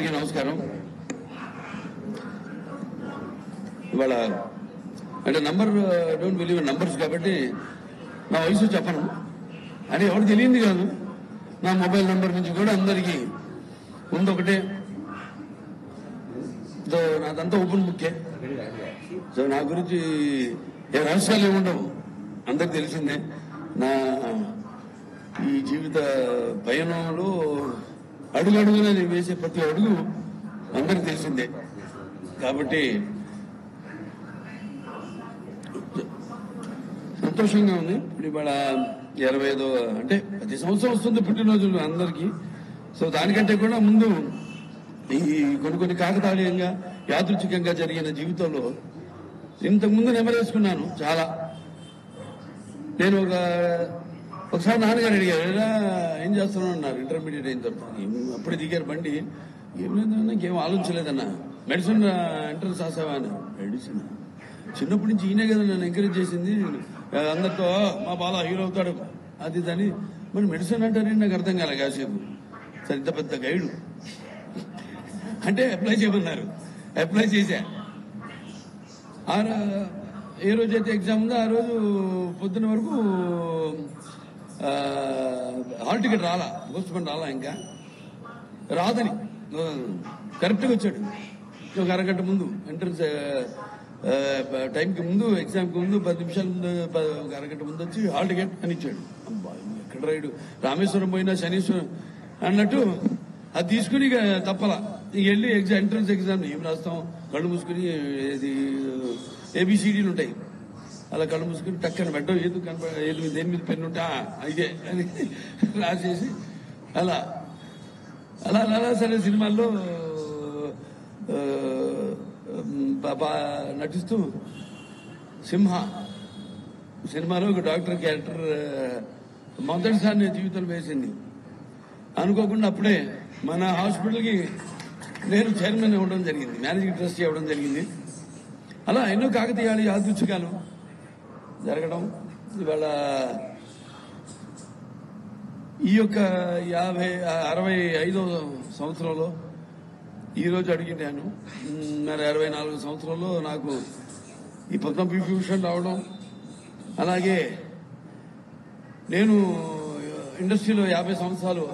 అందరికీ నమస్కారం. ఇవాళ అంటే నంబర్ డోంట్ బిలీవ్ నంబర్స్ కాబట్టి నా వయసు చెప్పను అని ఎవరు తెలియంది కాదు. నా మొబైల్ నంబర్ నుంచి కూడా అందరికీ ముందు ఒకటే, నాదంతా ఓపెన్ బుక్కే. సో నా గురించి ఏ రహస్యాలు ఏముండవు, అందరికి తెలిసిందే. నా ఈ జీవిత పయనంలో అడుగడుగునా నేను వేసే ప్రతి అడుగు అందరికి తెలిసిందే. కాబట్టి సంతోషంగా ఉంది. ఇప్పుడు ఇవాళ 25వ అంటే ప్రతి సంవత్సరం వస్తుంది పుట్టినరోజులు అందరికీ. సో దానికంటే కూడా ముందు ఈ కొన్ని కాకతాళీయంగా యాదృచ్ఛికంగా జరిగిన జీవితంలో ఇంతకుముందు నెమరేసుకున్నాను చాలా. నేను ఒకసారి నాన్నగారు అడిగారు, ఎలా ఏం చేస్తున్నాను అన్నారు. ఇంటర్మీడియట్ అయిన తర్వాత అప్పుడే దిగారు బండి. ఏం లేదన్నా, ఇంకేం ఆలోచించలేదన్నా. మెడిసిన్ ఎంట్రన్స్ రాసావా అని. మెడిసిన్ చిన్నప్పటి నుంచి ఈయనే కదా నన్ను ఎంకరేజ్ చేసింది. అందరితో మా బాల హీరో అవుతాడు అది దాని. మరి మెడిసిన్ అంటారని నాకు అర్థం కాలే కాసేపు. సరే ఇంత పెద్ద గైడు అంటే అప్లై చేయమన్నారు, అప్లై చేశా. ఏ రోజైతే ఎగ్జామ్ ఉందో ఆ రోజు పొద్దున వరకు హాల్ టికెట్ రాలా, పోస్ట్పోన్ రాలా, ఇంకా రాదని కరెక్ట్గా వచ్చాడు. ఒక అరగంట ముందు ఎంట్రన్స్ టైంకి ముందు, ఎగ్జామ్కి ముందు 10 నిమిషాల ముందు, ఒక అరగంట ముందు వచ్చి హాల్ టికెట్ అని ఇచ్చాడు. అబ్బా ఎక్కడ రైడు, రామేశ్వరం పోయినా శనీశ్వరం అన్నట్టు అది తీసుకుని ఇక తప్పలా వెళ్ళి ఎంట్రన్స్ ఎగ్జామ్ ఏం రాస్తాం, కళ్ళు మూసుకుని ABCDలు ఉంటాయి, అలా కళ్ళు మూసుకుని టక్కన పెట్టడం, ఏది దేని మీద పెన్ను ఉంటే ఇదే అని రాసేసి అలా అలా అలా సరే సినిమాల్లో నటిస్తూ సింహ సినిమాలో ఒక డాక్టర్ క్యారెక్టర్ మొదటిసారి నేను జీవితంలో వేసింది. అనుకోకుండా అప్పుడే మన హాస్పిటల్కి నేను చైర్మన్ ఇవ్వడం జరిగింది, మేనేజింగ్ ట్రస్టీ ఇవ్వడం జరిగింది. అలా ఎన్నో కాకతీయాలు యాదృచ్ఛికాలు జరగడం. ఇవాళ ఈ యొక్క 65వ సంవత్సరంలో ఈరోజు అడిగినాను. మరి 64 సంవత్సరంలో నాకు ఈ పద్మవిభూషణ్ రావడం, అలాగే నేను ఇండస్ట్రీలో 50 సంవత్సరాలు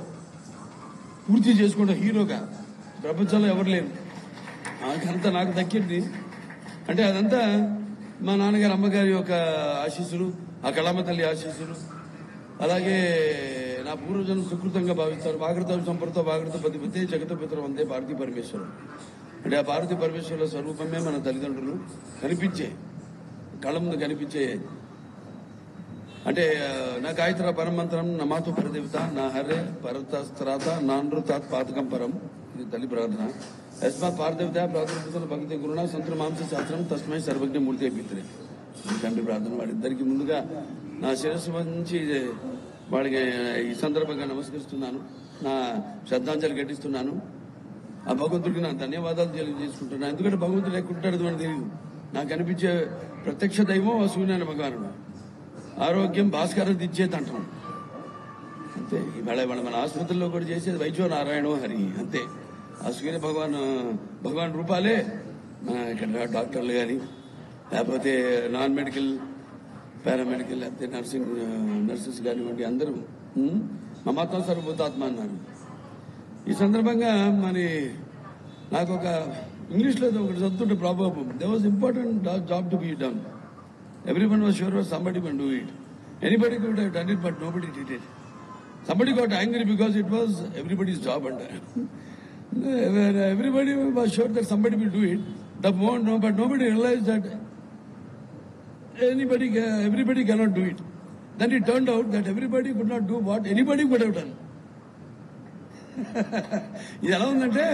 పూర్తి చేసుకుంటే హీరోగా ప్రపంచంలో ఎవరు లేరు. ఘనత నాకు దక్కింది. అంటే అదంతా మా నాన్నగారు అమ్మగారి యొక్క ఆశీస్సులు, ఆ కళామ తల్లి ఆశీస్సులు, అలాగే నా పూర్వజన్మ సుకృతంగా భావిస్తారు. వాగృత సంపృత వాగృత పతిపతే జగత పితరం వందే పార్వతీ పరమేశ్వరం. అంటే ఆ పార్వతీ పరమేశ్వరుల స్వరూపమే మన తల్లిదండ్రులు. కనిపించే కళ్ళ ముందు కనిపించే, అంటే నా గాయత్ర పరమంత్రం నమాతు పరదేవత నా హరే పరతస్త్రాత నానృతాత్ పాతకం పరం. ఇది తల్లి ప్రార్థన. యస్మాత్ పారదేవత ప్రార్థన భక్తి గురుణ సంతుల మాంస శాస్త్రం తస్మై సర్వజ్ఞ మూర్తి అయిపోతుంది తండ్రి ప్రార్థన. వాళ్ళిద్దరికి ముందుగా నా శిరస్సు నుంచి వాడికి ఈ సందర్భంగా నమస్కరిస్తున్నాను, నా శ్రద్ధాంజలి ఘటిస్తున్నాను. ఆ భగవంతుడికి నా ధన్యవాదాలు తెలియజేసుకుంటున్నాను. ఎందుకంటే భగవంతుడు ఎక్కడుంటాడు మనకు తెలియదు. నాకు అనిపించే ప్రత్యక్ష దైవం ఆ సూర్యనారాయణ భగవానుడు. ఆరోగ్యం భాస్కరం ఇచ్చేది అంటాం అంతే. ఇవాళ మన ఆసుపత్రిలో కూడా చేసేది వైద్యో నారాయణో హరి అంతే. ఆ సూర్య భగవాన్ రూపాలే ఇక్కడ డాక్టర్లు కానీ, లేకపోతే నాన్ మెడికల్ పారామెడికల్, లేకపోతే నర్సెస్ కానివ్వండి, అందరూ మమాత్మ సర్వభూతాత్మ అన్నారు. ఈ సందర్భంగా మరి నాకు ఒక ఇంగ్లీష్లో ఒకటి చదువుతుంటే problem, they was important job to be done. Everyone was sure somebody can do it. Anybody could have done it, but nobody did it. Somebody got angry because it was everybody's job, and everybody was sure that somebody will do it. But nobody realized that everybody cannot do it. Then it turned out that everybody could not do what anybody could have done. ఇది ఎలా ఉందంటే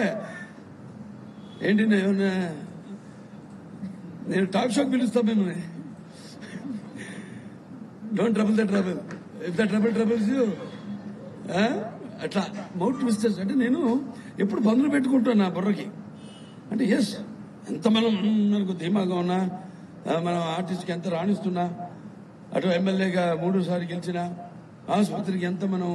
ఏంటి, నేను talk షోకి పిలుస్తాను మిమ్మల్ని. Don't trouble the trouble if the trouble troubles you. అట్లా mouth twisters అంటే నేను ఎప్పుడు బంధులు పెట్టుకుంటాను నా బుర్రకి. అంటే ఎస్, ఎంత మనకు ధీమాగా ఉన్నా, మనం ఆర్టిస్ట్కి ఎంత రాణిస్తున్నా, అటు ఎమ్మెల్యేగా 3 సార్లు గెలిచినా, ఆసుపత్రికి ఎంత మనం